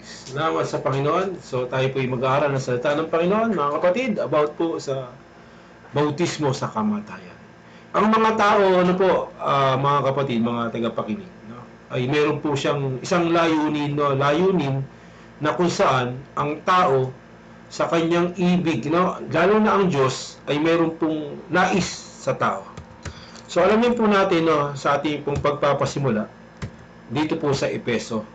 Salamat sa Panginoon. So tayo po ay mag-aaral ng salita ng Panginoon, mga kapatid, about po sa bautismo sa kamatayan. Ang mga tao, mga kapatid, mga tagapakinig, no, ay meron po siyang isang layunin, no, layunin na kung saan ang tao sa kanyang ibig, no, lalo na ang Diyos, ay meron pong nais sa tao. So alamin po natin, no, sa ating pong pagpapasimula dito po sa Epeso.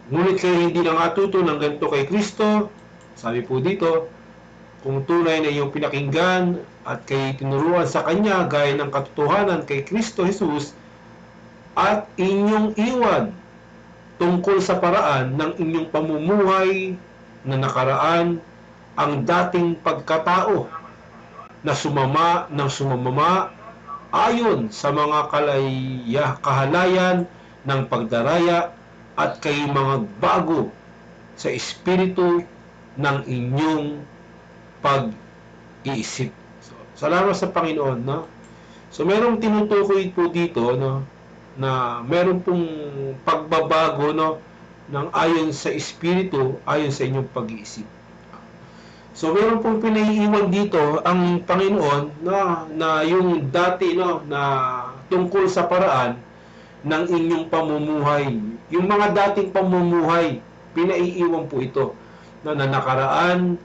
Ngunit kayo hindi nangatuto ng ganito kay Kristo, sabi po dito, kung tunay na iyong pinakinggan at kayo tinuruan sa Kanya gaya ng katotohanan kay Kristo Jesus at inyong iwan tungkol sa paraan ng inyong pamumuhay na nakaraan ang dating pagkatao na sumama ng sumamama ayon sa mga kahalayan ng pagdaraya at kayo mga bago sa espiritu ng inyong pag-iisip. So, salamat sa Panginoon, no? So, merong tinutukoy po dito, no, na meron pong pagbabago, no, ng ayon sa espiritu, ayon sa inyong pag-iisip. So, meron pong pinaiiwan dito ang Panginoon, no, na yung dati, no, na tungkol sa paraan ng inyong pamumuhay. Yung mga dating pamumuhay, pinaiiwan po ito. Na nakaraan,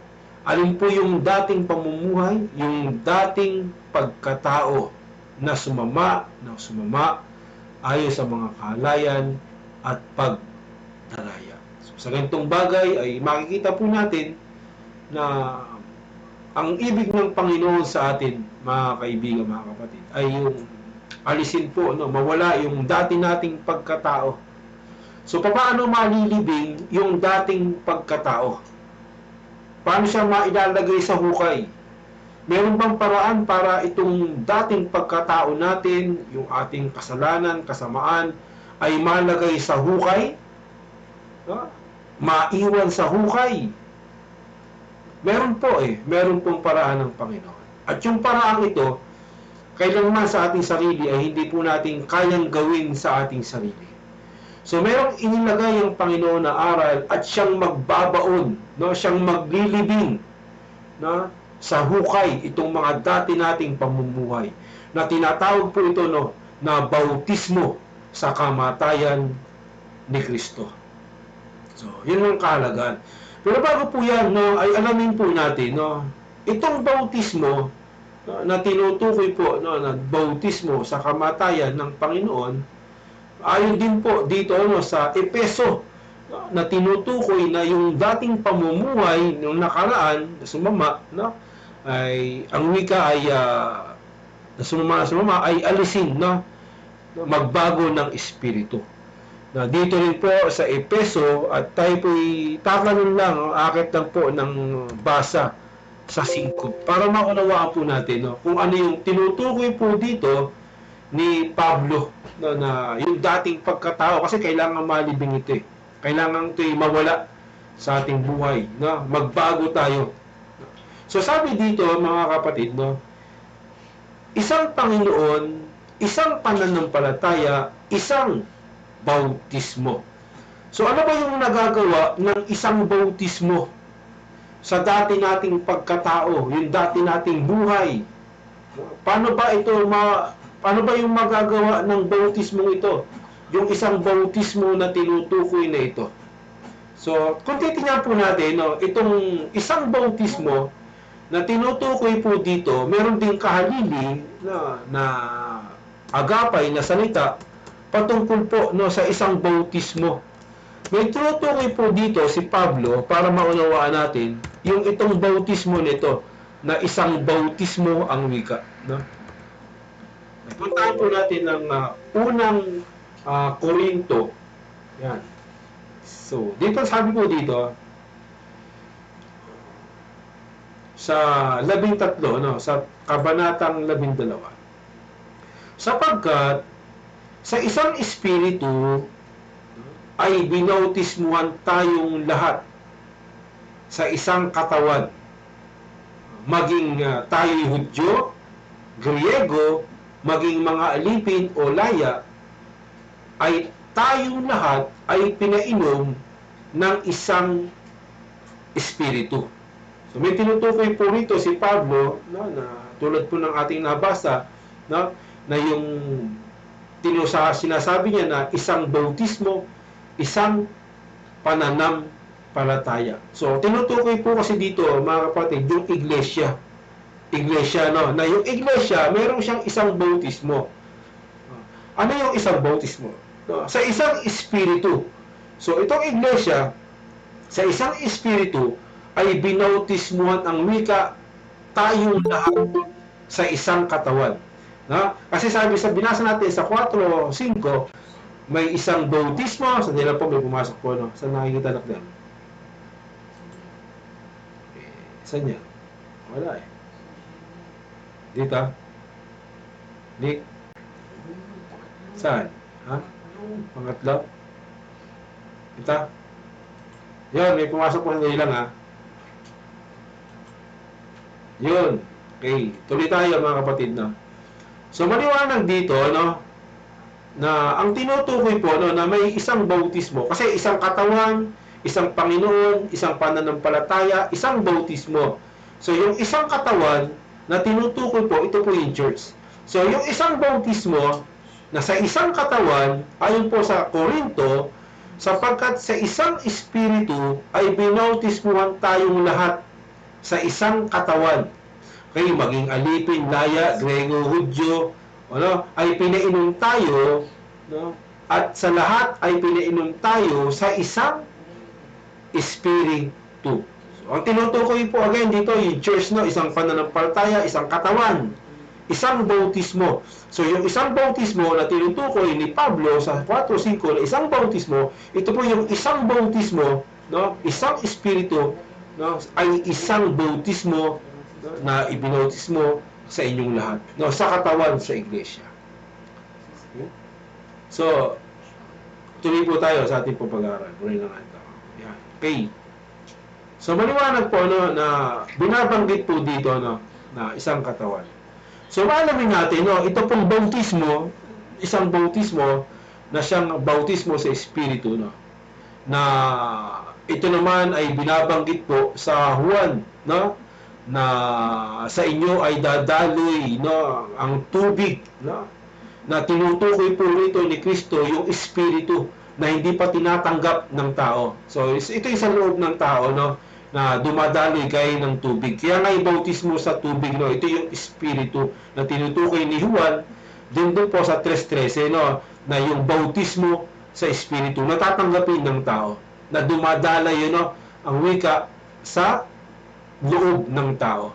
alin po yung dating pamumuhay? Yung dating pagkatao na sumama ayon sa mga kahalayan at pagdaraya. So, sa ganitong bagay ay makikita po natin na ang ibig ng Panginoon sa atin, mga kaibigan, mga kapatid, ay yung alisin po, no, mawala yung dati nating pagkatao. So, paano malilibing yung dating pagkatao? Paano siya mailalagay sa hukay? Meron bang paraan para itong dating pagkatao natin, yung ating kasalanan, kasamaan, ay malagay sa hukay? Maiwan sa hukay? Meron po meron pong paraan ng Panginoon. At yung paraan ito, kailanman sa ating sarili ay hindi po natin kayang gawin sa ating sarili. So, merong inilagay ang Panginoon na aral at siyang magbabaon, no? Siyang maglilibing, no? Sa hukay itong mga dati nating pamumuhay na tinatawag po ito, no, na bautismo sa kamatayan ni Kristo. So, yun ang kahalagaan. Pero bago po yan, no, ay alamin po natin, no, itong bautismo na tinutukoy po, no, na bautismo sa kamatayan ng Panginoon, ayon din po dito, no, sa Epeso, no, na tinutukoy na yung dating pamumuhay ng nakaraan na sumama, no, ay ang wika ay na sumama ay alisin, no, magbago ng espiritu. Na dito rin po sa Epeso, at tayo po'y tatanong lang, akit lang po ng basa sa 5 para maunawaan po natin, no, kung ano yung tinutukoy po dito ni Pablo, no, na yung dating pagkatao, kasi kailangan malibing ito kailangan ito'y mawala sa ating buhay, no, magbago tayo. So sabi dito, mga kapatid, no, isang Panginoon, isang pananampalataya, isang bautismo. So ano ba yung nagagawa ng isang bautismo sa dati nating pagkatao, yung dati nating buhay? Paano ba yung magagawa ng bautismo ito? Yung isang bautismo na tinutukoy na ito. So, kung titingnan po natin, no, itong isang bautismo na tinutukoy po dito, meron ding kahalili na agapay na salita patungkol po, no, sa isang bautismo. May tinutukoy po dito si Pablo para maunawaan natin yung itong bautismo nito na isang bautismo ang wika, no? Puntahan po natin ng unang Korinto. Yan. So, dito sabi po dito sa 13, no, sa kabanatang 12. Sapagkat sa isang espiritu ay binautismuhan tayong lahat sa isang katawan, maging tayo'y Hudyo, Griego, maging mga alipin o laya, ay tayong lahat ay pinainom ng isang espiritu. So may tinutukoy po rito si Pablo, no, na tulad po ng ating nabasa, no, na yung sinasabi niya na isang bautismo, isang pananampalataya. So tinutukoy po kasi dito, mga kapatid, yung iglesia. Iglesia, no, na yung iglesia, meron siyang isang bautismo. Ano yung isang bautismo? No, sa isang espiritu. So itong iglesia, sa isang espiritu, ay binautismuhan ang wika tayong lahat sa isang katawan. No? Kasi sabi sa binasa natin sa 4:5, may isang bautismo, sa nila po may pumasok po, no? Saan nakikita natin? Saan yan? Wala eh. Dito? Nick? Saan? Ha? Pangatlo? Ito? Yun, may pumasok po sa lang ha. Yun. Okay. Tuloy tayo mga kapatid, no? So, maliwanag dito, no? Na ang tinutukoy po, no? Na may isang bautismo. Kasi isang katawan, isang Panginoon, isang pananampalataya, isang bautismo. So, yung isang katawan na tinutukoy po, ito po yung church. So, yung isang bautismo na sa isang katawan, ayon po sa Korinto, sapagkat sa isang espiritu ay binautismuhan tayong lahat sa isang katawan. Kaya maging alipin, laya, Grego, Hudyo, ano, ay pinainom tayo, no? At sa lahat ay pinainom tayo sa isang espiritu. So, ang tinutukoy po again dito, yung church, no, isang pananampalataya, isang katawan, isang bautismo. So, yung isang bautismo na tinutukoy ni Pablo sa 4:5 na isang bautismo, ito po yung isang bautismo, no, isang espiritu, no, ay isang bautismo, no, na ibinautismo sa inyong lahat, no, sa katawan sa iglesia. Okay? So, tuloy po tayo sa ating pag-aaral. Muli na nga ito. Yan. Okay. So, maliwanag po, no, na binabanggit po dito, no, na isang katawan. So, maalamin natin, no, ito pong bautismo, isang bautismo na siyang bautismo sa Espiritu, no, na ito naman ay binabanggit po sa Juan, no, na sa inyo ay dadaloy, no, ang tubig, no, na tinutukoy po rito ni Kristo yung Espiritu na hindi pa tinatanggap ng tao. So, ito yung sa loob ng tao, no, na dumadaloy gaya ng tubig. Kaya nga yung bautismo sa tubig, no, ito yung espiritu na tinutukoy ni Juan, din doon po sa 3:13, no, na yung bautismo sa espiritu, natatanggapin ng tao, na dumadala yun, no, ang wika sa loob ng tao.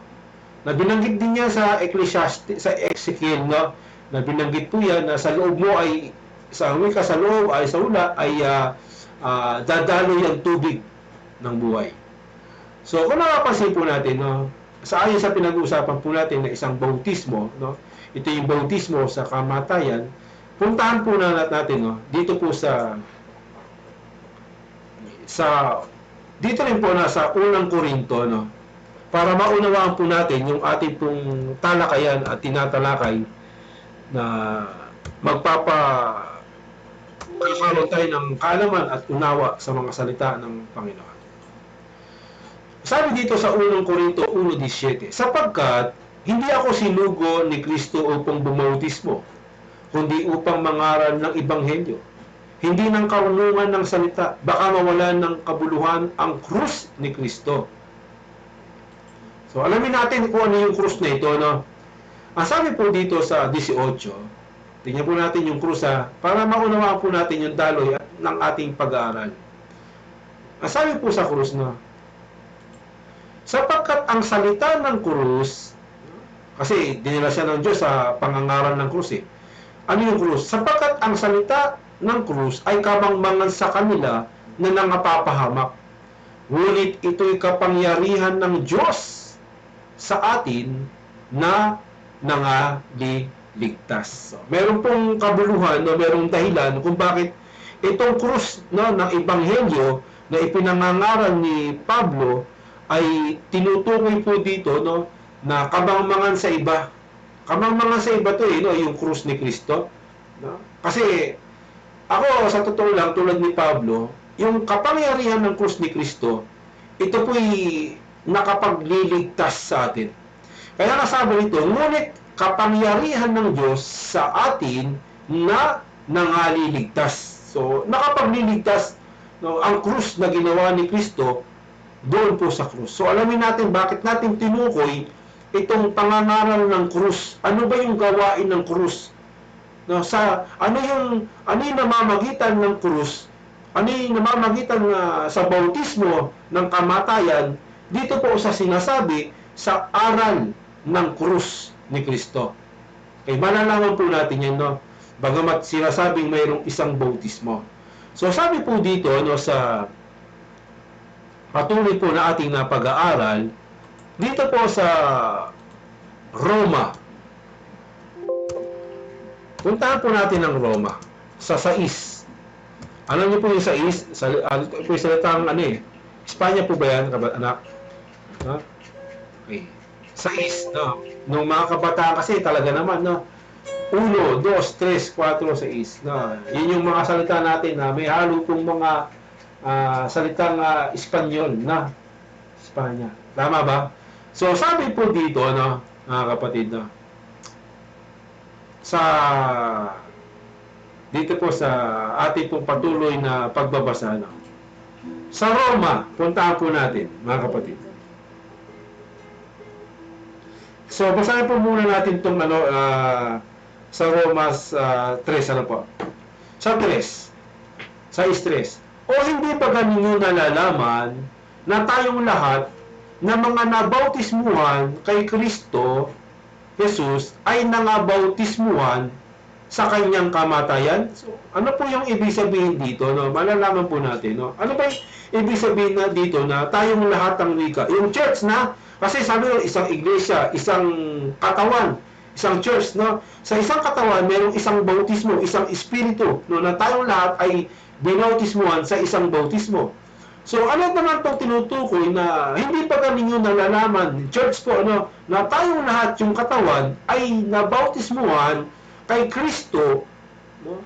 Na binanggit din niya sa Ecclesiastes, sa Ezekiel, no, na binanggit po yan na sa loob mo ay, sa wika sa loob ay sa ula ay dadaloy ang tubig ng buhay. So, kung napapansin po natin, no, sa ayon sa pinag-uusapan po natin na isang bautismo, no, ito yung bautismo sa kamatayan, puntahan po na natin, no, dito po dito rin po na sa unang Korinto, no, para maunawaan po natin yung ating pong talakayan at tinatalakay na magkakaroon tayo ng kaalaman at unawa sa mga salita ng Panginoon. Sabi dito sa 1 Korinto 1:17, sapagkat hindi ako sinugo ni Kristo upang bumautismo, kundi upang mangaral ng Ebanghelyo. Hindi ng karunungan ng salita, baka mawalan ng kabuluhan ang krus ni Kristo. So, alamin natin kung ano yung krus na ito, no? Ang sabi po dito sa 18, tingnan po natin yung krus, para maunawaan po natin yung daloy ng ating pag-aaral. Ang sabi po sa krus, no, sapagkat ang salita ng krus, kasi dinala siya ng Diyos sa pangangaral ng krus eh. Ano yung krus? Sapagkat ang salita ng krus ay kamangmangan sa kanila na nangapapahamak. Ngunit ito'y kapangyarihan ng Diyos sa atin na nangaliligtas. So, meron pong kabuluhan, no, merong dahilan kung bakit itong krus, no, ng Ebanghelyo na ipinangangaral ni Pablo ay tinutukoy po dito, no, na kamangmangan sa iba. Kamangmangan sa iba to, no, yung krus ni Kristo, no? Kasi Ako, sa totoo lang, tulad ni Pablo, yung kapangyarihan ng krus ni Kristo, ito po'y nakapagliligtas sa atin. Kaya nasabi nito, ngunit kapangyarihan ng Diyos sa atin na nangaliligtas. So, nakapagliligtas, no, ang krus na ginawa ni Kristo doon po sa krus. So, alamin natin bakit natin tinukoy itong pangangaral ng krus. Ano ba yung gawain ng krus? No, ano yung namamagitan ng krus? Ano yung namamagitan sa bautismo ng kamatayan dito po sa sinasabi sa aral ng krus ni Kristo. Okay, malalaman po natin yan, no? Bagamat sinasabing mayroong isang bautismo. So sabi po dito, no, sa patuloy po na ating napag-aaral, dito po sa Roma. Puntahan po natin ang Roma sa 6. Alam niyo po yung 6? Ito po yung salitang Espanya po ba yan, anak? No? Okay. 6, no? Nung mga kabataan kasi talaga naman, no? 1, 2, 3, 4, 6. No? Yun yung mga salita natin na may halo pong mga salitang Espanyol na Espanya. Tama ba? So sabi po dito, no, mga kapatid, no, dito po sa ating pong patuloy na pagbabasa, no, sa Roma, puntahan po natin, mga kapatid. So basahin po muna natin itong sa Roma 3, ano po? Sa 3, sa 3. O hindi ba ninyo nalalaman na tayong lahat na mga nabautismuhan kay Kristo Jesus ay nangabautismuhan sa kanyang kamatayan? So, ano po yung ibig sabihin dito? No? Malalaman po natin. No? Ano ba yung ibig sabihin na dito na tayong lahat ng wika? Yung church na, kasi sabi nyo, isang iglesia, isang katawan, isang church, no? Sa isang katawan, mayroong isang bautismo, isang espiritu, no? Na tayong lahat ay binautismuhan sa isang bautismo. So, ano naman itong tinutukoy na hindi pa ninyo nalalaman, church po, ano, na tayong lahat, yung katawan, ay nabautismuhan kay Kristo, no,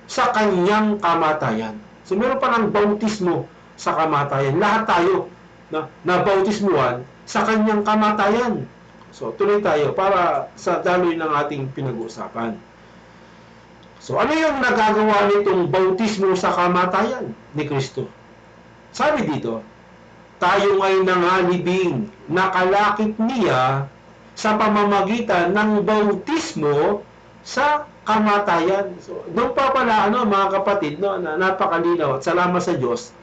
sa kanyang kamatayan. So, meron pa ng bautismo sa kamatayan. Lahat tayo nabautismuhan sa kanyang kamatayan. So, tuloy tayo para sa daloy ng ating pinag-uusapan. So, ano yung nagagawa nitong bautismo sa kamatayan ni Kristo? Sabi dito, tayo ay nangalibing, nakalakip niya sa pamamagitan ng bautismo sa kamatayan. So, doon pa pala, mga kapatid, no, na napakalinaw at salamat sa Diyos.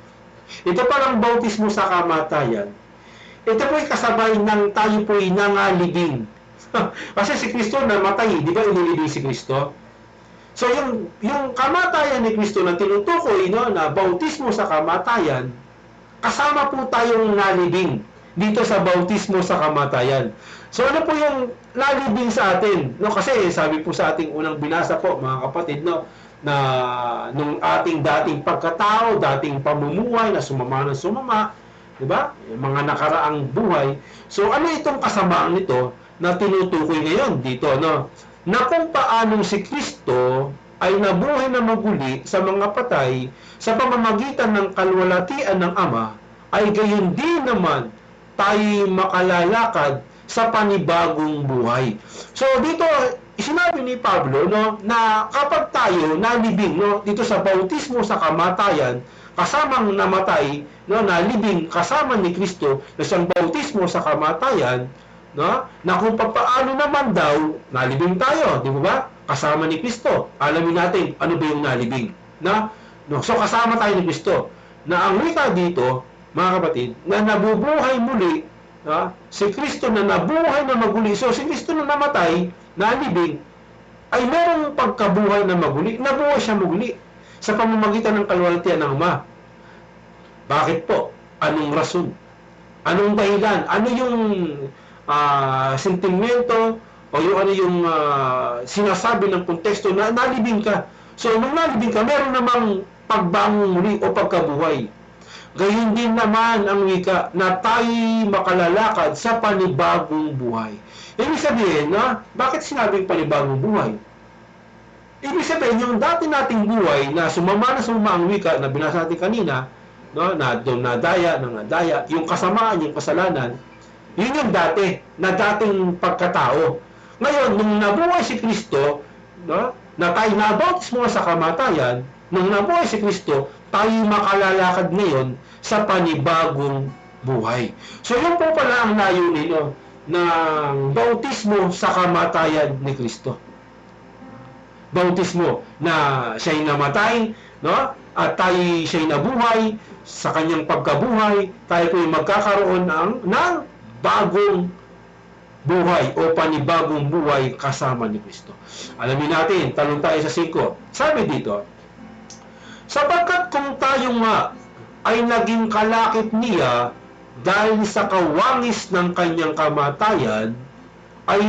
Ito palang bautismo sa kamatayan. Ito po'y kasabay ng tayo po'y nangalibing. Kasi si Kristo namatay, di ba inilibing si Kristo? So yung kamatayan ni Kristo na tinutukoy, no, na bautismo sa kamatayan, kasama po tayong nalibing dito sa bautismo sa kamatayan. So ano po yung nalibing sa atin? No, kasi sabi po sa ating unang binasa po, mga kapatid, no, na nung ating dating pagkatao, dating pamumuhay na sumama ng sumama, di ba? Yung mga nakaraang buhay. So ano itong kasamaan nito na tinutukoy ngayon dito, no? Na kung paanong si Kristo ay nabuhay na maguli sa mga patay sa pamamagitan ng kalwalatian ng Ama, ay gayon din naman tayo makalalakad sa panibagong buhay. So dito, sinabi ni Pablo, no, na kapag tayo nalibing, no, dito sa bautismo sa kamatayan, kasamang namatay, no, nalibing kasama ni Kristo na siyang bautismo sa kamatayan, no, na kung paano naman daw nalibing tayo, di ba? Kasama ni Kristo. Alamin natin ano ba yung nalibing, no? So kasama tayo ni Kristo. Na ang wika dito, mga kapatid, na nabubuhay muli, no? Si Kristo na nabuhay na maguli. So si Kristo na namatay, nalibing, ay merong pagkabuhay na maguli. Nabuhay siya maguli sa pamamagitan ng kalwalatian ng Ama. Bakit po? Anong rason? Anong dahilan? Ano yung sentimento o yung sinasabi ng konteksto na nalibing ka? So nung nalibing ka, meron namang pagbangon muli o pagkabuhay. Gayon din naman ang wika na tayo makalalakad sa panibagong buhay. Ibig sabihin, bakit sinabing panibagong buhay? Ibig sabihin, yung dati nating buhay na sumama ang wika na binasa natin kanina, no, na doon nadaya, yung kasamaan, yung kasalanan, yun yung dati, na dating pagkatao. Ngayon, nung nabuhay si Kristo, no, na tayo nabautismo sa kamatayan, nung nabuhay si Kristo, tayo makalalakad ngayon sa panibagong buhay. So, yun po pala ang layunin, no, ng bautismo sa kamatayan ni Kristo. Bautismo na siya'y namatay, no, at tayo siya'y nabuhay, sa kanyang pagkabuhay, tayo po'y magkakaroon ng bagong buhay o panibagong buhay kasama ni Kristo. Alamin natin, talong tayo sa 5. Sabi dito, sapagkat kung tayo nga ay naging kalakip niya dahil sa kawangis ng kanyang kamatayan, ay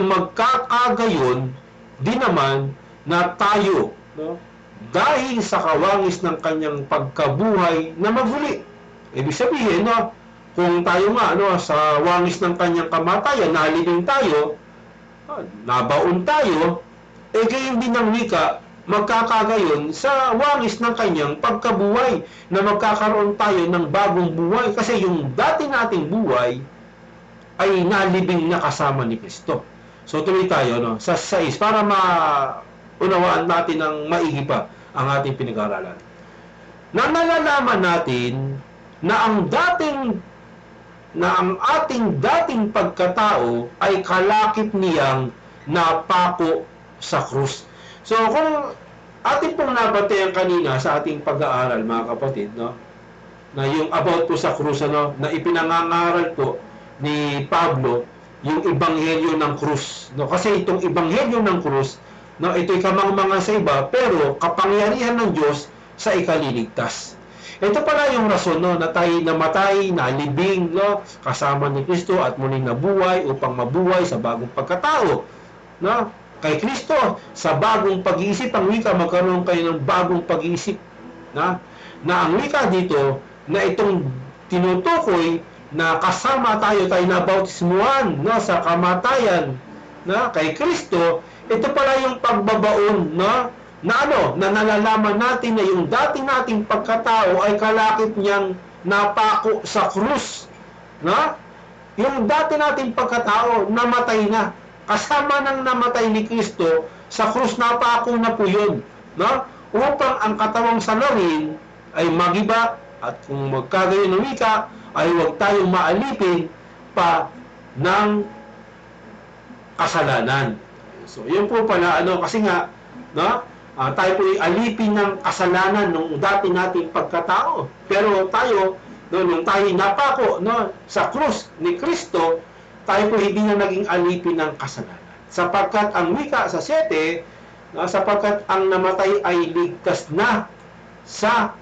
magkakagayon din naman na tayo, no, dahil sa kawangis ng kanyang pagkabuhay na maguli. Ibig sabihin, no, kung tayo nga, no, sa wangis ng kanyang kamatayan, nalibing tayo, nabaon tayo, gayon din ng wika, magkakagayon sa wangis ng kanyang pagkabuhay, na magkakaroon tayo ng bagong buhay. Kasi yung dati nating buhay ay nalibing na kasama ni Kristo. So tuloy tayo, no, sa 6 para maunawaan natin ng maigi pa ang ating pinag-aralan. Na nalalaman natin na ang ating dating pagkatao ay kalakip niyang napako sa krus. So kung ating pong nabatayan kanina sa ating pag-aaral, mga kapatid, no, na yung about po sa krus, ano, na ipinangangaral po ni Pablo yung ebanghelyo ng krus, no, kasi itong ebanghelyo ng krus, no, ito'y kamangmangan sa iba, pero kapangyarihan ng Diyos sa ikaliligtas. Ito pala yung rason, no, na tayo namatay, nalibing, no, kasama ni Kristo at muling nabuhay upang mabuhay sa bagong pagkatao, no, kay Kristo. Sa bagong pag-iisip, ang wika, magkaroon kayo ng bagong pag-iisip, na ang wika dito na itong tinutukoy na kasama tayo nabautismuhan, no, sa kamatayan, na kay Kristo. Ito pala yung pagbabaon, no, na nalalaman natin na yung dati nating pagkatao ay kalakip niyang napako sa krus, no? Yung dati nating pagkatao namatay na, kasama ng namatay ni Kristo sa krus, napako na po yun, no? Upang ang katawang salarin ay magiba, at kung magkagayon ng wika ay huwag tayong maalipin pa ng kasalanan. So, yun po pala, kasi nga, no, tayo po alipin ng kasalanan nung dati nating pagkatao. Pero tayo, no, nung tayo napako, no, sa krus ni Kristo, tayo po hindi na naging alipin ng kasalanan. Sapagkat ang wika sa 7, no, sapagkat ang namatay ay ligtas na sa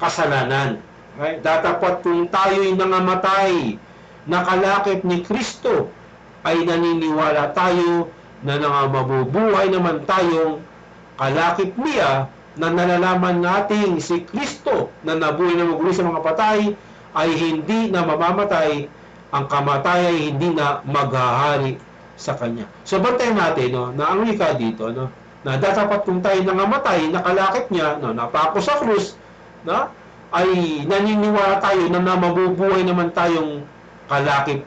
kasalanan. Okay? Datapat kung tayo'y nangamatay, nakalakip ni Kristo, ay naniniwala tayo na mabubuhay naman tayong kalakip niya, na nalalaman natin si Kristo na nabuhay na maguli sa mga patay ay hindi na mamamatay, ang kamatay ay hindi na maghahari sa kanya. So bantayan natin, no, na ang wika dito, no, na dapat kung tayo nangamatay, nakalakip niya, no, napako sa krus, no, ay naniniwala tayo na mabubuhay naman tayong kalakip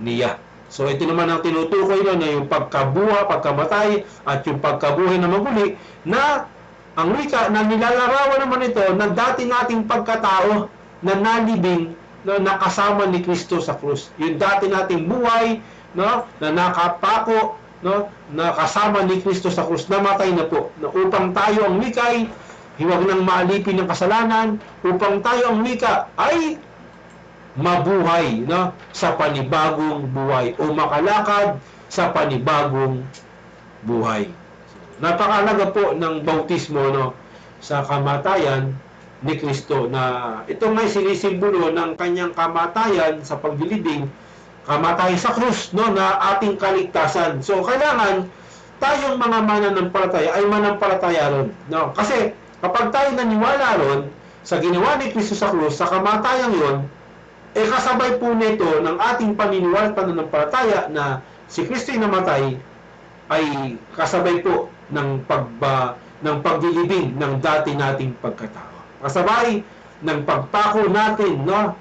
niya. So ito naman ang tinutukoy, no, na yung pagkabuha, pagkamatay, at yung pagkabuhay na maguli, na ang wika na nilalarawan naman ito na dati nating pagkatao na nalibing, no, nakasama ni Kristo sa krus. Yung dati nating buhay, no, na nakapako, no, nakasama ni Kristo sa krus, namatay na po, na upang tayo ang wika'y hiwag nang maalipin ng kasalanan, upang tayo ang wika ay mabuhay, no, sa panibagong buhay o makalakad sa panibagong buhay. Napakahalaga po ng bautismo, no, sa kamatayan ni Kristo, na ito nga'y sinisimbolo ng kanyang kamatayan sa paglilibing, kamatayan sa krus, no, na ating kaligtasan. So kailangan tayong mga mananampalataya ay manampalataya ron, no, kasi kapag tayo naniwala ron sa ginawa ni Kristo sa krus, sa kamatayan yon, kasabay po nito ng ating paniniwala at pananampalataya na si Kristo'y namatay, ay kasabay po ng paglilibing ng dati nating pagkatao. Kasabay ng pagpako natin, no?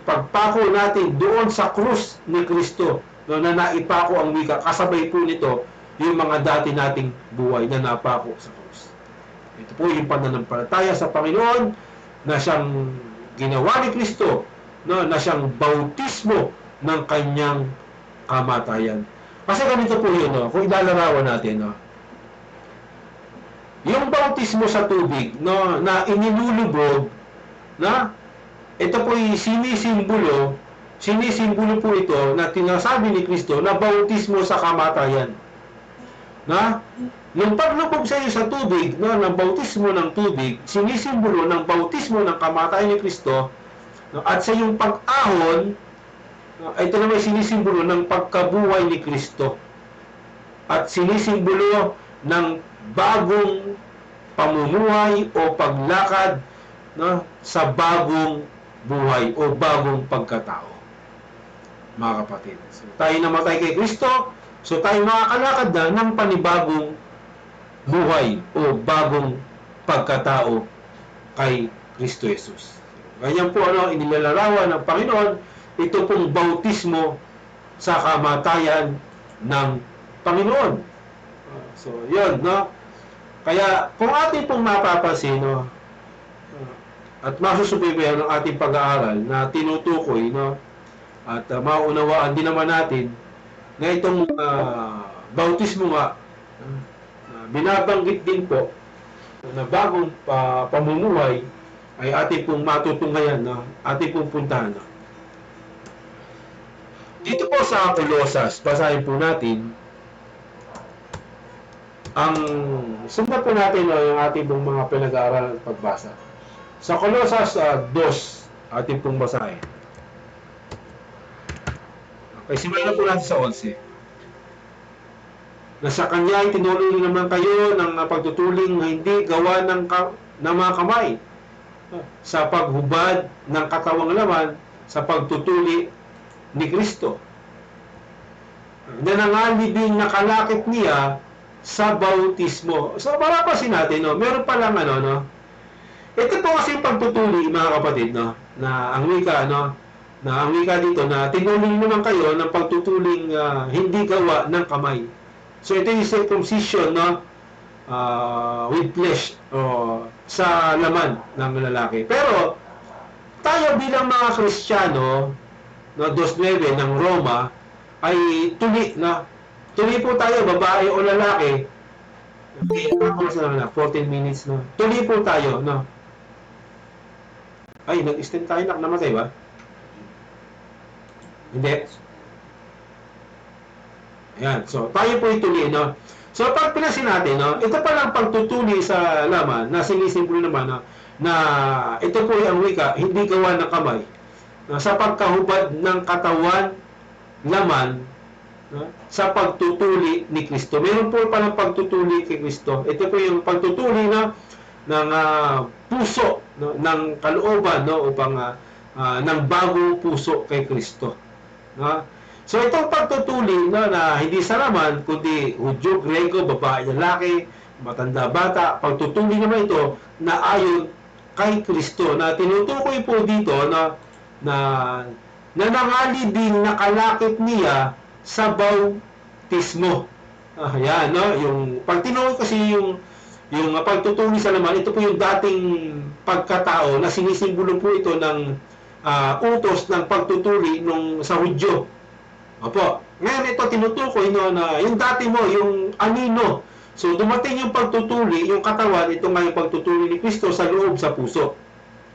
Pagpako natin doon sa krus ni Kristo, no, na naipako ang wika, kasabay po nito yung mga dati nating buhay na napako sa krus. Ito po yung pananampalataya sa Panginoon na siyang ginawa ni Kristo, no, na siyang bautismo ng kanyang kamatayan. Kasi ganito po yun, no, kung ilalarawan natin, no, yung bautismo sa tubig, no, na inilulubog, na ito po ay sinisimbolo po ito na tinasabi ni Kristo na bautismo sa kamatayan. Na nung paglubog sa iyo sa tubig, no, ng bautismo ng tubig, sinisimbolo ng bautismo ng kamatayan ni Kristo, no, at sa iyong pag-ahon, no, ito naman sinisimbolo ng pagkabuhay ni Kristo. At sinisimbolo ng bagong pamumuhay o paglakad, no, sa bagong buhay o bagong pagkatao. Mga kapatid, so tayo namatay kay Kristo, so tayo makakalakad na ng panibagong buhay o bagong pagkatao kay Kristo Jesus. Ganyan po inilalarawan ng Panginoon, ito pong bautismo sa kamatayan ng Panginoon. So, yun, no? Kaya, kung ating pong mapapansin, no, at masusubaybayan ng ating pag-aaral na tinutukoy, no, at maunawaan din naman natin na itong bautismo nga, binabanggit din po na bagong pamumuhay ay ating pong matutunghayan, no, ating pong puntahan. No. Dito po sa Colosas, basahin po natin ang sundan po natin, no, yung ating pong mga pinag-aaral at pagbasa. Sa Colosas 2, ating pong basahin. Okay, simulan po natin sa 11. Na sa Kanya ay tinuloy naman kayo ng pagtutuling na hindi gawa ng mga kamay, sa paghubad ng katawang laman sa pagtutuli ni Kristo. Na nangalibing nakalakip niya sa bautismo. So, marapasin natin, no, meron palang no, ito po kasi pagtutuli, mga kapatid, no, na ang wika, no, na ang wika dito na tinuling naman kayo ng pagtutuling hindi gawa ng kamay. So ito yung circumcision, no, with flesh sa laman ng lalaki. Pero tayo bilang mga Kristiyano, no, 2:9 ng Roma ay tuli, na tuli po tayo, babae o lalaki. Okay, 14 minutes, no. Tuli po tayo, no. Ay, nag-extend tayo, namatay ba? Hindi. Ayan, so tayo po ituli, no. So pag pinasin natin, no, ito palang pagtutuli sa laman na sinisimbolo naman, no, na ito po ang wika, hindi gawa ng kamay, no, sa pagkahubad ng katawan, laman, no, sa pagtutuli ni Kristo. Meron po palang pagtutuli kay Kristo. Ito po yung pagtutuli na ng puso, no, ng kalooban, no, upang ng bagong puso kay Kristo, no? So itong pagtutuli, no, na hindi sa laman kundi Hudyo, Grego, babae, lalaki, matanda, bata, pagtutuli naman ito na ayon kay Kristo, na tinutukoy po dito na nanangalibing nakalakip niya sa bautismo. Ayan, no, yung pag tinukoy kasi yung pagtutuli sa laman, ito po yung dating pagkatao na sinisimbolo po ito ng utos ng pagtutuli sa Hudyo. Opo. Ngayon ito tinutukoy, no, na yung dati mo, yung anino. So dumating yung pagtutuli, yung katawan, ito nga yung pagtutuli ni Kristo sa loob sa puso.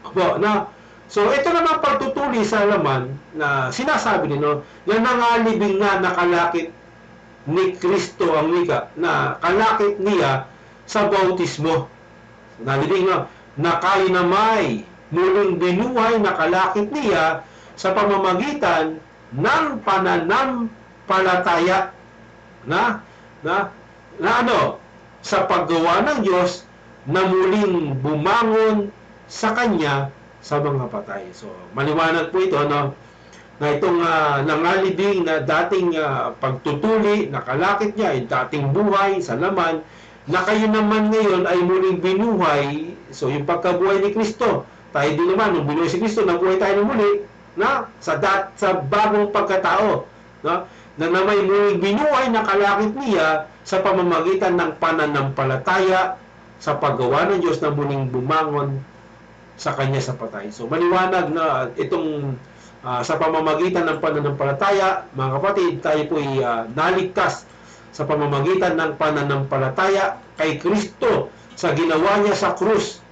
Opo, na so ito naman pagtutuli sa laman na sinasabi nino, na nangalibing nga nakalakip ni Kristo ang wika, na kalakip niya sa bautismo. Nalibing, no, na kayo na may muling binuhay na kalakip niya sa pamamagitan ng pananampalataya na sa paggawa ng Diyos na muling bumangon sa Kanya sa mga patay. So, maliwanag po ito, no, na itong nangalibing na dating pagtutuli, nakalakit niya ay dating buhay sa laman, na kayo naman ngayon ay muling binuhay. So yung pagkabuhay ni Kristo, tayo din naman, nung binuhay si Kristo, nabuhay tayo ng muli, na sa bagong pagkatao, no? Na may muling binuhay na kalakit niya sa pamamagitan ng pananampalataya sa paggawa ng Diyos na muling bumangon sa kanya sa patay. So maliwanag na itong sa pamamagitan ng pananampalataya, mga kapatid, tayo po ay naligtas sa pamamagitan ng pananampalataya kay Kristo sa ginawa niya sa krus.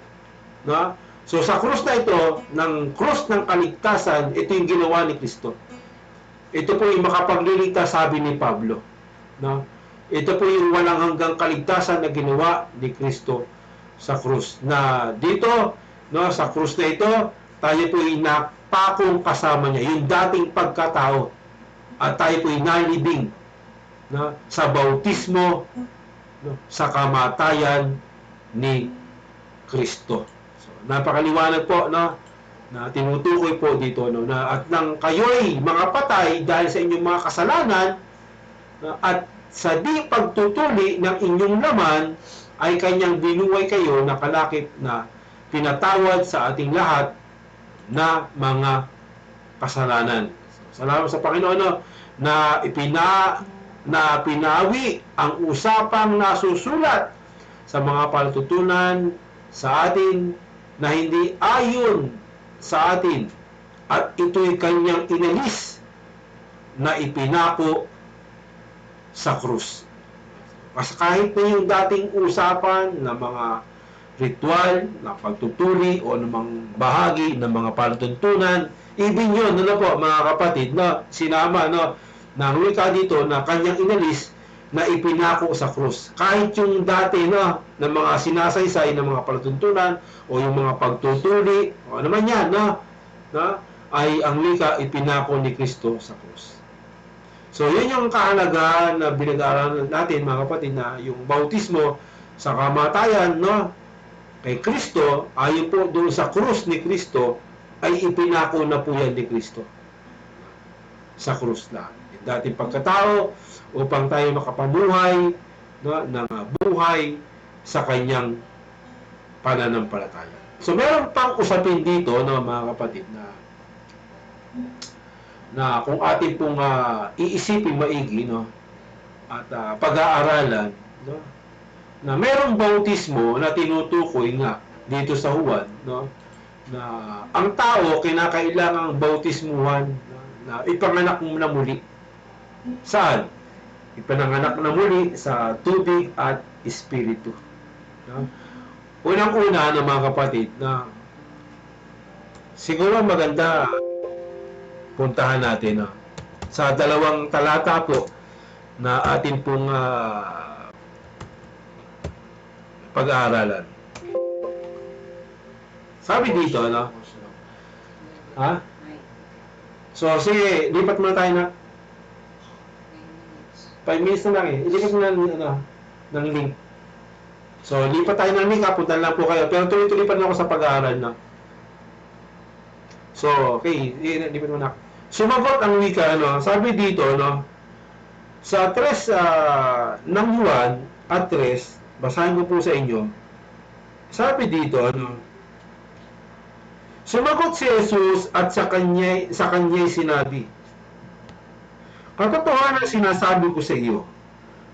No? So sa krus na ito, ng krus ng kaligtasan, ito yung ginawa ni Kristo. Ito po yung makapagliligtas, sabi ni Pablo. No? Ito po yung walang hanggang kaligtasan na ginawa ni Kristo sa krus. Na dito, no, sa krus na ito, tayo po ay napakong kasama niya, yung dating pagkatao. At tayo po ay nalibing, no, sa bautismo, no, sa kamatayan ni Kristo. So, napakaliwanag po, no, na tinutukoy po dito, no, na at nang kayo'y mga patay dahil sa inyong mga kasalanan, no, at sa di pagtutuli ng inyong laman ay kanyang binuhay kayo na kalakip na pinatawad sa ating lahat na mga kasalanan. So, salamat sa Panginoon, no, na pinawi ang usapang nasusulat sa mga palatuntunan sa atin na hindi ayon sa atin, at ito'y kanyang inalis na ipinako sa krus. Kasi kahit na yung dating usapan na mga ritual, na pagtutuli o namang bahagi ng mga palatuntunan, even yun, ano po mga kapatid, na sinama, no, ng wika dito na kanyang inalis na ipinako sa krus. Kahit yung dati, no, ng mga sinasaysay ng mga palatuntunan o yung mga pagtutuli, o ano man yan, no, ay ang wika ipinako ni Kristo sa krus. So, yun yung kahalagahan na binag-aaralan natin, mga kapatid, na yung bautismo sa kamatayan, no, kay Kristo, ayon po doon sa krus ni Kristo, ay ipinako na po yan ni Kristo sa krus na. Yung dating pagkatao, upang tayo makapamuhay, no, ng buhay sa kanyang pananampalataya. So, meron pang usapin dito, no, mga kapatid, na kung atin pong iisipin maigi, no, at pag-aaralan, no, na merong bautismo na tinutukoy nga dito sa Juan, no, na ang tao kinakailangang bautismuhan, no, na ipanganak na muli. Saan? Ipananganak na muli sa tubig at espiritu. No? Unang-una na mga kapatid, na siguro maganda puntahan natin, no, sa dalawang talata po na atin pong pag-aaralan. Sabi dito, no? Ha? So, sige, lipat muna tayo na 5 minutes na lang eh. Ilipat mo na ng link. So, lipat tayo ng link, punta lang po kayo. Pero tuloy-tuloy pa na ako sa pag-aaral na. So, okay, lipat mo na. Sumagot ang wika, ano, sabi dito, no, sa 3 ng Juan at 3, basahin ko po sa inyo. Sabi dito, ano, sumagot si Jesus at sa kanya'y sinabi, katotohanan sinasabi ko sa iyo,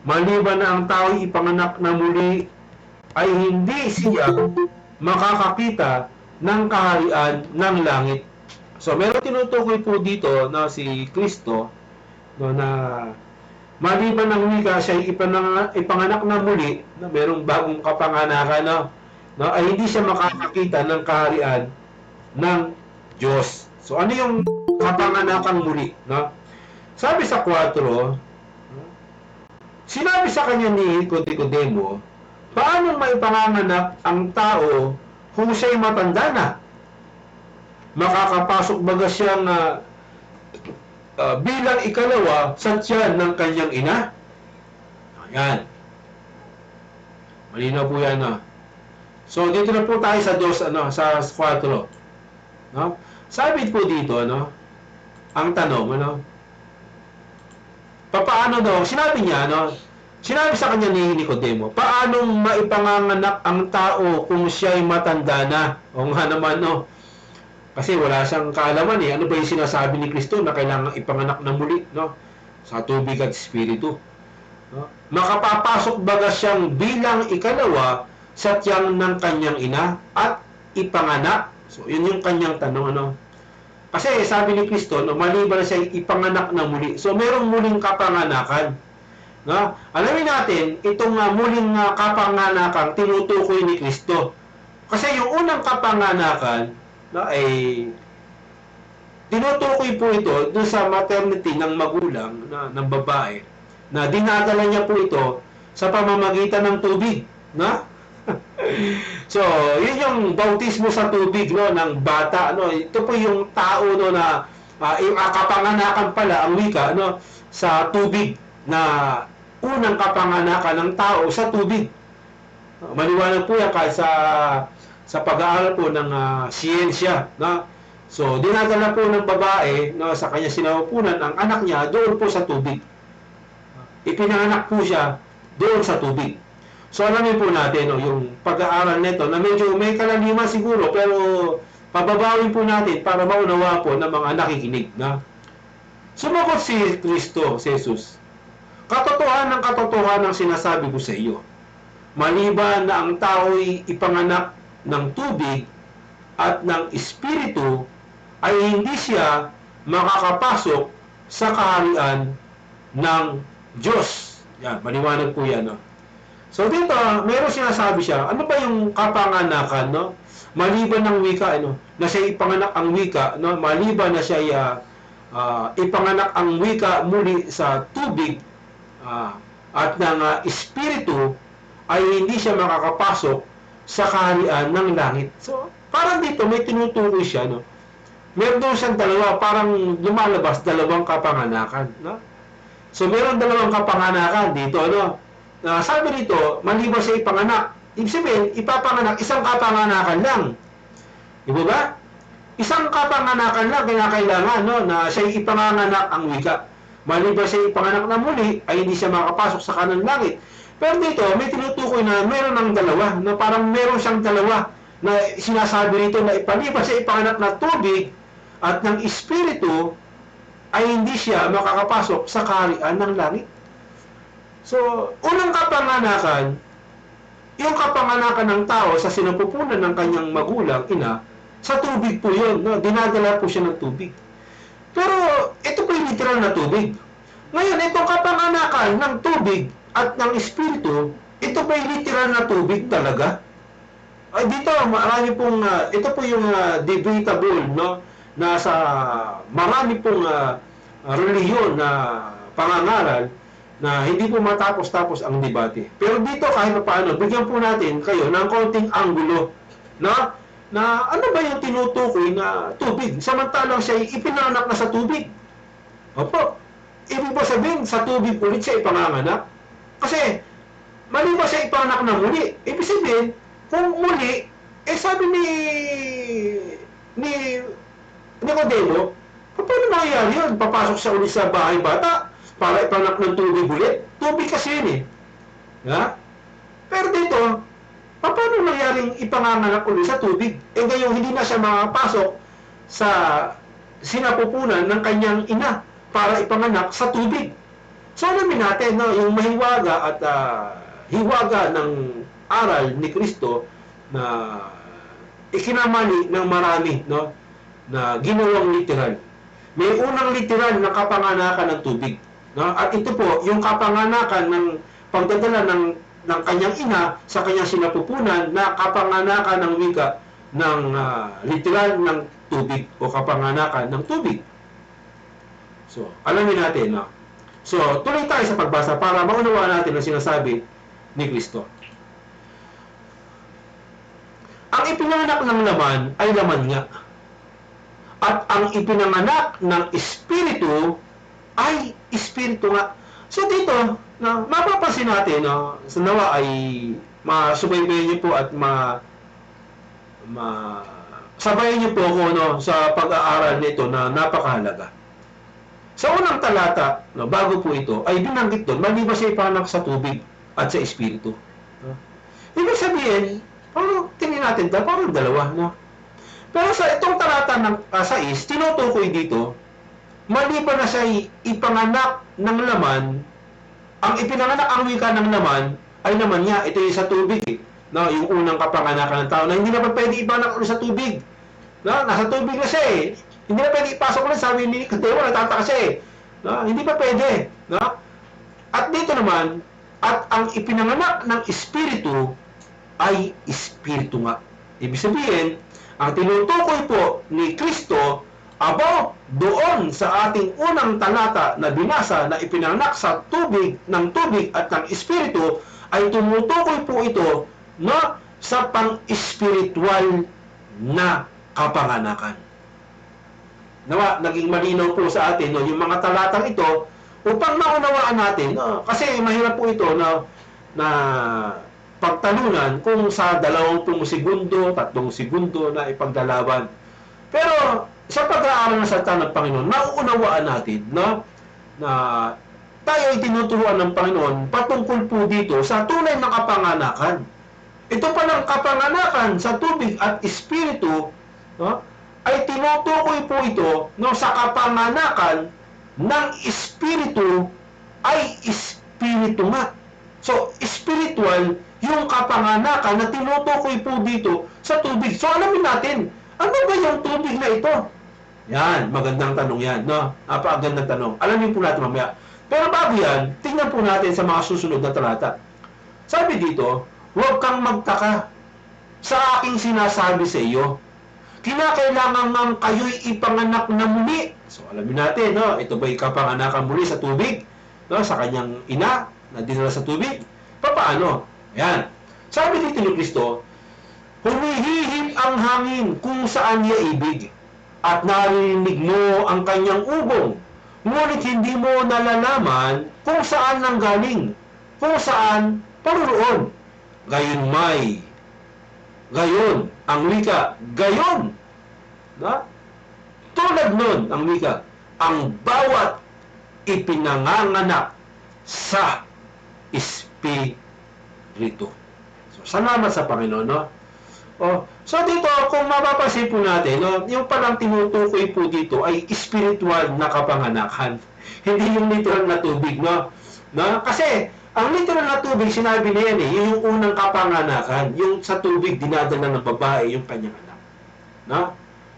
maliban na ang tao'y ipanganak na muli, ay hindi siya makakakita ng kaharian ng langit. So, meron tinutukoy po dito na si Kristo, no, na maliban ng wika siya ipanganak na muli, na merong bagong kapanganakan, no, ay hindi siya makakakita ng kaharian ng Diyos. So, ano yung kapanganakang muli? No? Sabi sa 4, sinabi sa kanya ni Nicodemo, paano may panganganak ang tao kung siya'y matanda na? Makakapasok baga siyang bilang ikalawa sa tiyan ng kanyang ina? Ayan. Malinaw po yan, no? So, dito na po tayo sa 2, sa 4. No? Sabi po dito, no, Ang tanong, ano? Paano daw? Sinabi niya, ano? Sinabi sa kanya ni Nicodemo, paanong maipanganganak ang tao kung siya'y matanda na? O nga naman, no? Kasi wala siyang kaalaman eh. Ano ba yung sinasabi ni Kristo na kailangan ipanganak na muli, no? Sa tubig at espiritu. No? Makapapasok baga siyang bilang ikalawa sa tiyang ng kanyang ina at ipanganak? So, yun yung kanyang tanong, ano? Kasi sabi ni Kristo, no, maliban na siya ipanganak na muli. So, merong muling kapanganakan. No? Alamin natin, itong muling kapanganakan tinutukoy ni Kristo. Kasi yung unang kapanganakan, no, ay tinutukoy po ito doon sa maternity ng magulang ng babae na dinadala niya po ito sa pamamagitan ng tubig, no? So, yun yung bautismo sa tubig, no, ng bata, no. Ito po yung tao, no, na yung kapanganakan pala ang wika, no, sa tubig, na unang kapanganakan ng tao sa tubig. Maliwanag po yan kahit sa pag-aaral po ng siyensya, no. So, dinadala po ng babae, no, sa kanya sinapupunan ang anak niya doon po sa tubig. Ipinanganak po siya doon sa tubig. So, alamin po natin, no, yung pag-aaral nito na medyo may kalaliman siguro, pero pababawin po natin para maunawa po ng mga nakikinig. Na sumagot si Kristo, si Jesus, katotohanan ng sinasabi ko sa iyo. Maliban na ang tao'y ipanganak ng tubig at ng espiritu, ay hindi siya makakapasok sa kaharian ng Diyos. Yan, maliwanag po yan, no? So dito, meron sinasabi siya, ano ba yung kapanganakan, no? Maliban ng wika, ano, na siya ipanganak ang wika, no? Maliban na siya ipanganak ang wika muli sa tubig at ng espiritu, ay hindi siya makakapasok sa kaharian ng langit. So, parang dito may tinutukoy siya, no? Meron doon siyang dalawa, parang lumalabas dalawang kapanganakan, no? So, meron dalawang kapanganakan dito, no? Sabi nito, maliban sa ipanganak, ibig sabihin, ipapanganak, isang kapanganakan lang. Di ba? Isang kapanganakan lang kinakailangan, no, na siya ipanganak ang wika. Maliban sa ipanganak na muli, ay hindi siya makapasok sa kanang langit. Pero dito, may tinutukoy na meron ng dalawa, na parang meron siyang dalawa na sinasabi nito na ipaliban sa ipanganak na tubig at ng espiritu, ay hindi siya makakapasok sa kaharian ng langit. So, unang kapanganakan, yung kapanganakan ng tao sa sinapupunan ng kanyang magulang, ina, sa tubig po yun, no? Dinadala po siya ng tubig. Pero, ito po yung literal na tubig. Ngayon, itong kapanganakan ng tubig at ng espiritu, ito ba yung literal na tubig talaga? Ay, dito, marami pong, ito po yung debatable, no? Nasa marami pong reliyon na pangangaral, na hindi po matapos-tapos ang debate. Pero dito kahit paano, bigyan po natin kayo ng konting anggulo na ano ba yung tinutukoy na tubig? Samantalang siya ipinanganak na sa tubig. Opo. Ibig ba sabihin, sa tubig ulit siya ipanganganak? Kasi, mali ba siya ipanganak na muli? Ibig sabihin, kung muli, sabi ni Nicodemo, paano nangyayari yun? Papasok siya ulit sa bahay bata para ipanganak ng tubig ulit. Tubig kasi yun eh. Ha? Pero dito, paano nangyaring ipanganganak ulit sa tubig? Ngayon, hindi na siya makapasok sa sinapupunan ng kanyang ina para ipanganak sa tubig. So, alamin natin, no, yung mahiwaga at hiwaga ng aral ni Kristo na ikinamali ng marami, no, na ginawang literal. May unang literal na kapanganakan ng tubig. No? At ito po, yung kapanganakan ng pagdadala ng kanyang ina sa kanyang sinapupunan na kapanganakan ng wika ng literal ng tubig o kapanganakan ng tubig. So, alamin natin. No? So, tuloy tayo sa pagbasa para maunawaan natin ang sinasabi ni Kristo. Ang ipinanganak ng laman ay laman nga. At ang ipinanganak ng espiritu ay espiritu nga. So dito, mapapansin natin, sa nawa ay masubaybayan niyo po at sabayan niyo po ako, sa pag-aaral nito na napakahalaga. Sa unang talata, no, bago po ito, ay binanggit doon, mali ba siya ipanganak sa tubig at sa espiritu? No? Ibig sabihin, parang tingin natin, parang dalawa. No? Pero sa itong talata ng 6, tinutukoy dito, mali ba na siya ipanganak ng laman, ang ipinanganak ang wika ng laman, ay naman niya, ito yung sa tubig. No? Yung unang kapanganakan ng tao na hindi na pa pwede ipanganak sa tubig. No? Nasa tubig na siya eh. Hindi na pwede ipasok ulit, sabi ni Nicodemo, natataka siya eh. No? Hindi pa pwede. No? At dito naman, at ang ipinanganak ng espiritu ay espiritu nga. Ibig sabihin, ang tinutukoy po ni Kristo about doon sa ating unang talata na binasa na ipinanganak sa tubig, ng tubig at ng espiritu, ay tumutukoy po ito no, sa pang-espiritual na kapanganakan. Nawa, naging malinaw po sa atin no, yung mga talatang ito upang maunawaan natin. No, kasi mahirap po ito na pagtalunan kung sa 20 segundo, 3 segundo na ipagdalaban. Pero sa pag-aaral ng salita ng Panginoon, nauunawaan natin no, na tayo ay tinuturuan ng Panginoon patungkol po dito sa tunay na kapanganakan. Ito palang kapanganakan sa tubig at espiritu, no, ay tinutukoy po ito no, sa kapanganakan ng espiritu ay espiritu nga. So, spiritual yung kapanganakan na tinutukoy po dito sa tubig. So, alamin natin, ano ba yung tubig na ito? Yan, magandang tanong yan. No? Napakagandang tanong. Alamin po natin mamaya. Pero bago yan, tingnan po natin sa mga susunod na talata. Sabi dito, huwag kang magtaka sa aking sinasabi sa iyo. Kinakailangan ng kayo'y ipanganak na muli. So, alamin natin, no? Ito ba'y kapanganakan muli sa tubig? No? Sa kanyang ina na dinala sa tubig? Paano? Yan. Sabi dito ni Kristo, humihihip ang hangin kung saan niya ibig at narinig mo ang kanyang ugong. Ngunit hindi mo nalalaman kung saan nanggaling, kung saan paroroon. Gayon ang wika, gayon. Na? Tulad nun ang wika, ang bawat ipinanganganak sa espiritu. So, salamat sa Panginoon, no? So dito, kung mapapansin po natin, no, yung palang tinutukoy po dito ay spiritual na kapanganakan. Hindi yung literal na tubig, no? Kasi, ang literal na tubig, sinabi niya yan yung unang kapanganakan. Yung sa tubig, dinadala ng babae, yung kanyang anak. No?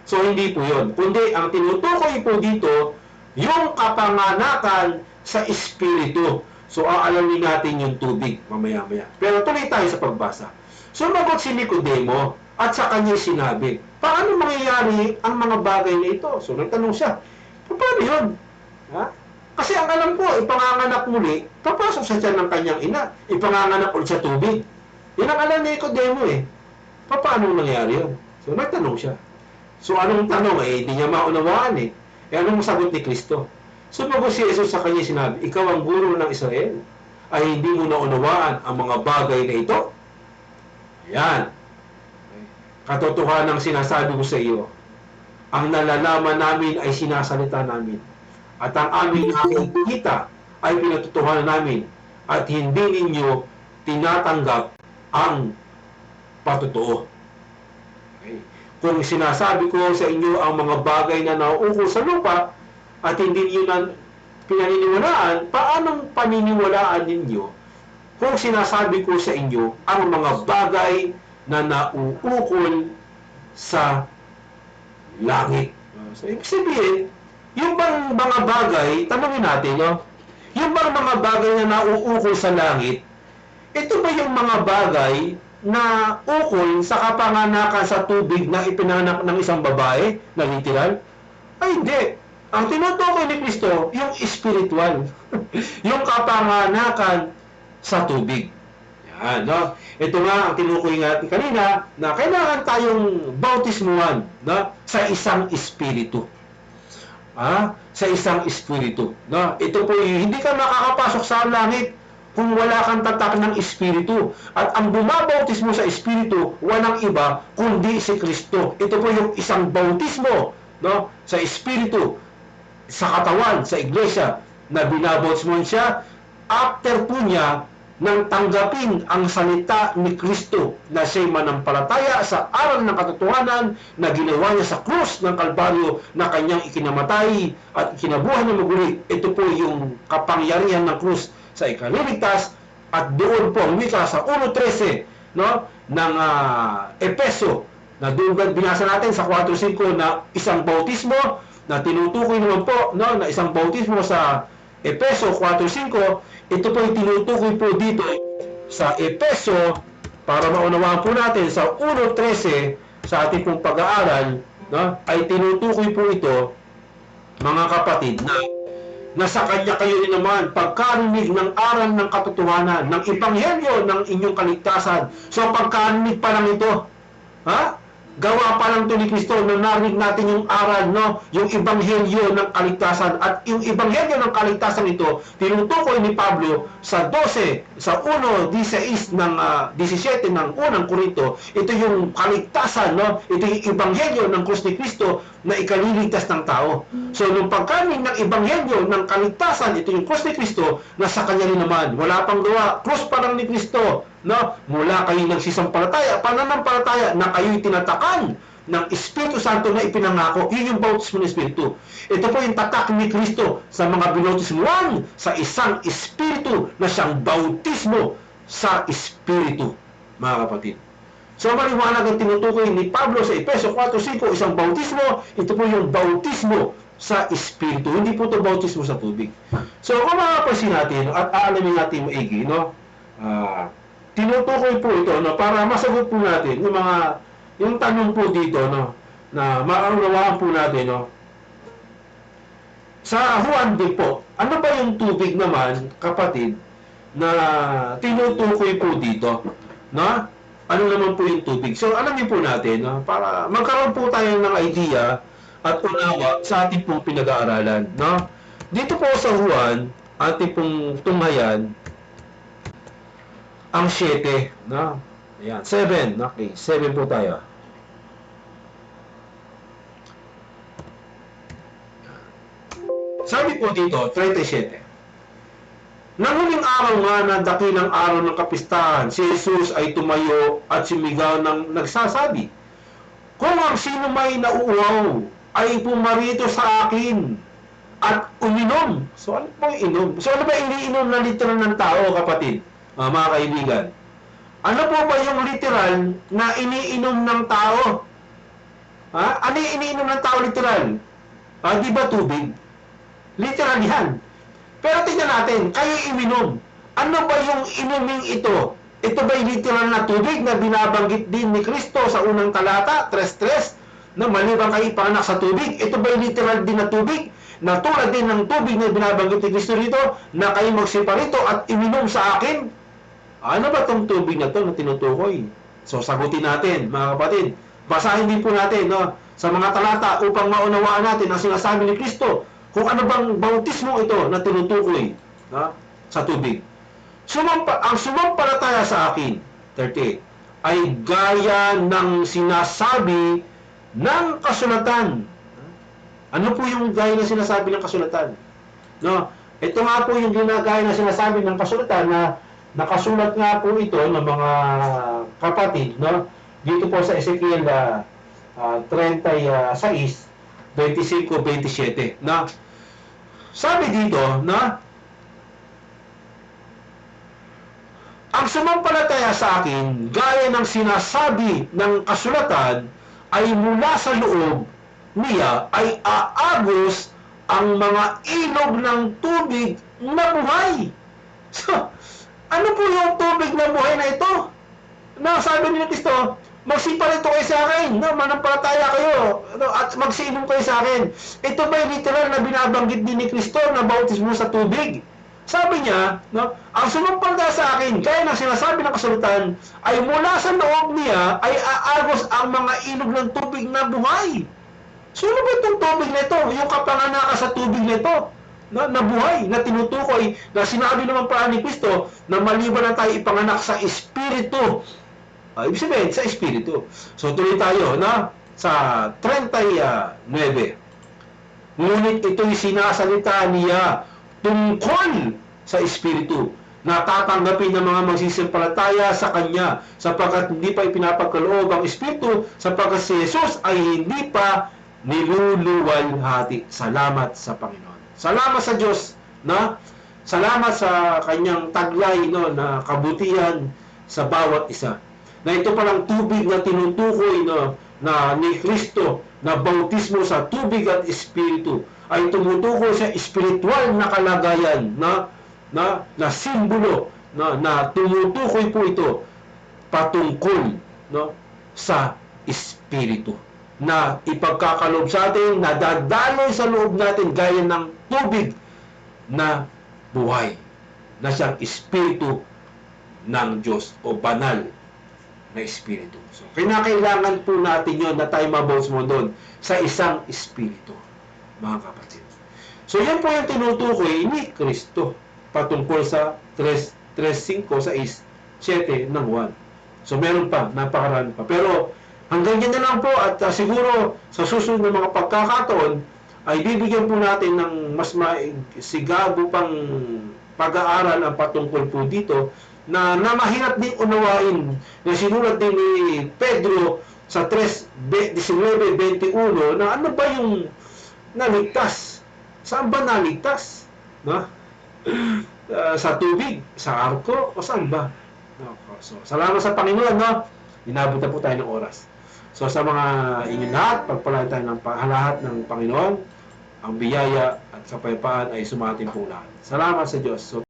So, hindi po yun. Kundi, ang tinutukoy po dito, yung kapanganakan sa espiritu. So, aalamin natin yung tubig mamaya-maya. Pero tuloy tayo sa pagbasa. Sumagot si Nicodemo at sa kanya sinabi, paano mangyayari ang mga bagay na ito? So, nagtanong siya, paano yun? Ha? Kasi ang alam ko, ipanganganak muli, papasok sa tiyan ng kanyang ina, ipanganganak ulit sa tubig. Yan ang alam ni Nicodemo eh. Paano nangyari yun? So, nagtanong siya. So, anong tanong eh? Hindi niya maunawaan eh. Anong sagot ni Kristo? Sumagot si Jesus sa kanya sinabi, ikaw ang guro ng Israel, ay hindi mo naunawaan ang mga bagay na ito? Yan. Katotohanan ng sinasabi ko sa iyo, ang nalalaman namin ay sinasalita namin. At ang aming nakikita ay pinatutuhanan namin. At hindi ninyo tinatanggap ang patotoo. Okay. Kung sinasabi ko sa inyo ang mga bagay na nauukol sa lupa, at hindi niyo na pinaniniwalaan, paanong paniniwalaan ninyo kung sinasabi ko sa inyo ang mga bagay na nauukol sa langit? So, ibig sabihin, yung bang mga bagay, tanongin natin, no? Yung bang mga bagay na nauukol sa langit, ito ba yung mga bagay na ukol sa kapanganakan sa tubig na ipinanganak ng isang babae na literal? Ay, hindi. Ang tinutukoy ni Kristo, yung spiritual. Yung kapanganakan sa tubig. Yan, no? Ito nga ang tinukoy natin kanina na kailangan tayong bautismuhan, no? Sa isang espiritu. Sa isang espiritu. No? Ito po, hindi ka makakapasok sa langit kung wala kang tatak ng espiritu. At ang bumabautismo sa espiritu, walang iba kundi si Kristo. Ito po yung isang bautismo, no? Sa espiritu. sa katawan, sa iglesia, na binabautismohan siya, after po niya nang tanggapin ang salita ni Kristo na siya'y manampalataya sa aral ng katotohanan na ginawa niya sa krus ng Kalbaryo na kanyang ikinamatay at ikinabuhay na maguli. Ito po yung kapangyarihan ng krus sa ikaliligtas, at doon po ang wika sa 1.13 no, ng Epeso, na doon binasa natin sa 4.5 na isang bautismo, na tinutukoy naman po no, na isang bautismo sa Epeso 4.5. Ito po yung tinutukoy po dito sa Epeso, para maunawaan po natin sa 1.13 sa ating pong pag-aaral, no, ay tinutukoy po ito, mga kapatid, na sa kanya kayo rin naman pagkarinig ng aral ng katotohanan, ng ebanghelyo ng inyong kaligtasan. So pagkarinig pa lang ito, gawa pa lang ito ni Kristo, na narinig natin yung aral, no? Yung ebanghelyo ng kaligtasan. At yung ebanghelyo ng kaligtasan ito, tinutukoy ni Pablo sa 1:16 ng 17 ng unang Korinto. Ito yung kaligtasan, no? Ito yung ebanghelyo ng krus ni Kristo na ikaliligtas ng tao. So, nung pagkanig ng ebanghelyo ng kaligtasan, ito yung krus ni Kristo, na sa kanya rin naman, wala pang gawa, krus pa lang ni Kristo, no? Mula kayo nagsisampalataya, pananampalataya, na kayo'y tinatakan ng Espiritu Santo na ipinangako. Yun yung bautismo ng Espiritu. Ito po yung tatak ni Kristo sa mga binautismuhan sa isang Espiritu, na siyang bautismo sa Espiritu, mga kapatid. So, maliwanag ang tinutukoy ni Pablo sa Efeso 4.5, isang bautismo. Ito po yung bautismo sa Espiritu. Hindi po ito bautismo sa tubig. So, kung makapansin natin at aalamin natin maigi, no? Tinutukoy po ito, no, para masagot po natin yung tanong po dito, no, na maunawaan po natin, no. Sa Juan din po, ano ba yung tubig naman, kapatid, na tinutukoy po dito, no? Ano naman po yung tubig? So, alamin po natin, no, para magkaroon po tayo ng idea at unawa sa ating pong pinag-aaralan, no. Dito po sa Juan, ating pong tunghayan, ang 7, no? Ayan, 7. Okay, 7 po tayo. Sabi po dito, 37. Nang huling araw nga na dakilang araw ng kapistahan, si Jesus ay tumayo at sumigaw ng nagsasabi, kung ang sino may nauuhaw ay pumarito sa akin at uminom. So ano po inom? So ano ba iniinom na literal ng tao, kapatid? Mga kaibigan, ano po ba yung literal na iniinom ng tao? Ano yung iniinom ng tao literal? Di ba tubig? Literal yan. Pero tingnan natin, kayo iminom. Ano ba yung inuming ito? Ito ba yung literal na tubig na binabanggit din ni Kristo sa unang talata, 3:3, na maliban kayo ipanganak sa tubig? Ito ba yung literal din na tubig? Na tulad din ng tubig na binabanggit ni Kristo rito, na kayo magsipa rito at iminom sa akin? Ano ba itong tubig na ito na tinutukoy? So, sagutin natin, mga kapatid. Basahin din po natin, no, sa mga talata upang maunawaan natin ang sinasabi ni Kristo kung ano bang bautismo ito na tinutukoy, no, sa tubig. Ang sumampalataya sa akin, 38, ay gaya ng sinasabi ng kasulatan. Ano po yung gaya ng sinasabi ng kasulatan? No, ito nga po yung ginagaya na sinasabi ng kasulatan, na nakasulat nga po ito ng mga kapatid, no, dito po sa Ezekiel 36, 25-27, na sabi dito na ang sumampalataya sa akin gaya ng sinasabi ng kasulatan ay mula sa loob niya ay aagos ang mga ilog ng tubig na buhay. So, ano po yung tubig na buhay na ito? Na sabi ni Kristo, magsipa rito kayo sa akin, no? Manampalataya kayo, no? At magsiinom kayo sa akin. Ito ba yung literal na binabanggit din ni Kristo na bautismo sa tubig? Sabi niya, no, ang sumampalataya sa akin, gaya ng sinasabi ng kasulatan, ay mula sa loob niya ay aagos ang mga ilog ng tubig na buhay. So, ano ba itong tubig na ito? Yung kapanganakan sa tubig na ito, na buhay, na tinutukoy, na sinabi naman pa ni Kristo, na maliban na tayo ipanganak sa Espiritu. Ibig sabihin, sa Espiritu. So, tuloy tayo, na sa 39. Ngunit ito'y sinasalita niya tungkol sa Espiritu na tatanggapin ng mga magsisimpalataya sa Kanya sapagkat hindi pa ipinapagkaloob ang Espiritu sapagkat si Jesus ay hindi pa niluluwalhati. Salamat sa Panginoon. Salamat sa Diyos, na salamat sa Kanyang taglay, no, na kabutihan sa bawat isa. Na ito palang tubig na tinutukoy, no, na ni Kristo na bautismo sa tubig at Espiritu ay tumutukoy sa espiritual na kalagayan na simbolo na tumutukoy po ito patungkol, no, sa Espiritu na ipagkakalob sa atin, na dadaloy sa loob natin gaya ng tubig na buhay, na siyang Espiritu ng Diyos o banal na Espiritu. So, kinakailangan po natin yon na tayo mabautismo doon sa isang Espiritu, mga kapatid. So, yan po yung tinutukoy ni Kristo patungkol sa 3:5, 6, 7 ng 1. So, meron pa, napakarami pa. Pero, hanggang yan na lang po at siguro sa susunod na mga pagkakataon ay bibigyan po natin ng mas maisigado pang pag-aaral ang patungkol po dito na mahirap din unawain na sinulat din ni Pedro sa 3:19-21 na ano ba yung naligtas? Saan ba naligtas? No? Sa tubig, sa arko, o saan ba? No? So, salamat sa Panginoon, no? Inabot na po tayo ng oras. So, sa mga inyong lahat, pagpalain tayo ng lahat ng Panginoon, ang biyaya at kapayapaan ay sumating po lahat. Salamat sa Diyos. So,